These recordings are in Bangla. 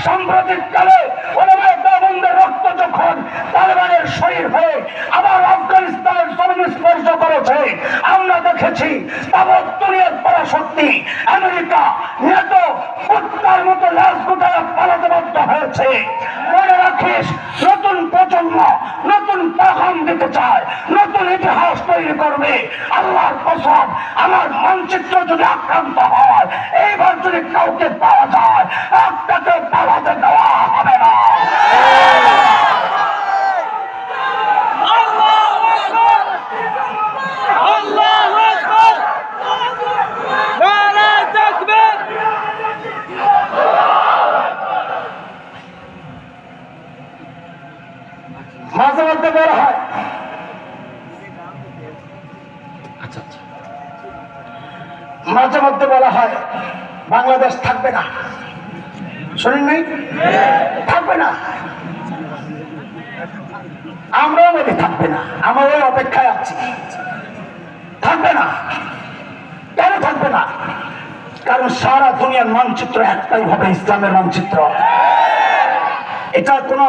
সাম্প্রতিককালে ওলামায়ে দেওবন্দের রক্ত যখন তালেবানের শরীর হয়ে আবার আফগানিস্তানের জমিন স্পর্শ করেছে, আমরা দেখেছি তাবৎ দুনিয়ার পরাশক্তি আমেরিকা, ন্যাটো কুত্তার মতো লাশ গুটায় পালাতে বাধ্য হয়েছে। মনে রাখিস, নতুন প্রজন্ম নতুন পেগাম দিতে চায়, নতুন ইতিহাস তৈরি করবে। আল্লাহর কসম, আমার মানচিত্র যদি আক্রান্ত হয়, এইবার যদি কাউকে পাওয়া যায়, একটাকে পালাতে দেওয়া হবে না। মাঝে মধ্যে বলা হয়, মাঝে মধ্যে বলা হয় বাংলাদেশ থাকবে না। শোনেন নাই? থাকবে না। আমরাও বলি থাকবে না, আমরা ওই অপেক্ষায় আছি। থাকবে না। কেন থাকবে না? কারণ সারা দুনিয়ার মানচিত্র একটাই হবে, ইসলামের মানচিত্র। এটা কোনো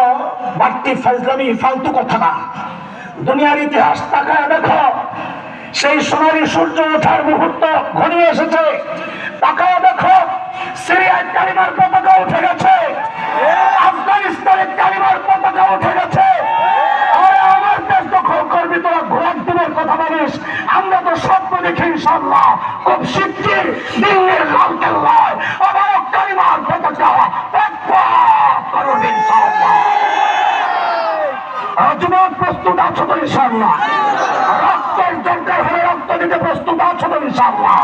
বাড়তি ফাজলামি ফালতু কথা না। দুনিয়ার ইতিহাস তাকায় দেখো, সেই সোনালী সূর্য ওঠার মুহূর্ত ঘনিয়ে এসেছে। তাকায় দেখো, সিরিয়ায় কালিমার পতাকা উঠে গেছে, আফগানিস্তানে কালিমার পতাকা উঠে গেছে। আমার দেশ দখল করবি, তোরা ঘোরার দিনের কথা বলিস। আমরা তো স্বপ্ন দেখি ইনশাআল্লাহ খুব শিগগির দিল্লির লালকেল্লায় আবার কালিমার পতাকা যুবক প্রস্তুত আছো তো ইনশাআল্লাহ? রক্তের দরকার হলে রক্ত দিতে প্রস্তুত আছো তো ইনশাআল্লাহ?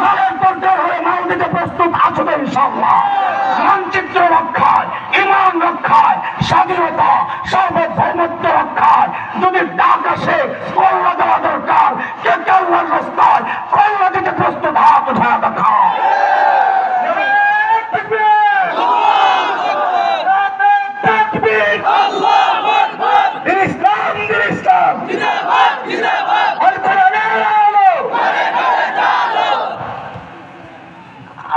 মালের দরকার হলে মাল দিতে প্রস্তুত আছো তো ইনশাআল্লাহ? মানচিত্র রক্ষায়, ইমান রক্ষায়, স্বাধীনতা সার্বভৌমত্ব রক্ষায় যদি ডাক আসে, কল্লা দেওয়া দরকার। কে আল্লাহর রাস্তায় কল্লা দিতে প্রস্তুত? হাত উঠায় দেখাও।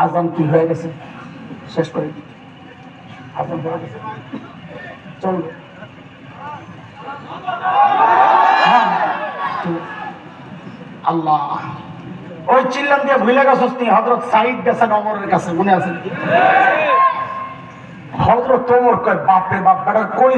আজান কি হয়ে গেছে? শেষ করে আজান হয়ে গেছে, চলবে। আল্লাহ, ওই চিল্লাম দিয়ে ভুলে গেছস তুই হযরত সাঈদ গেছেন ওমরের কাছে, মনে আছে? হযরত ওমর কয়, বাপরে বাপ, বেটার কই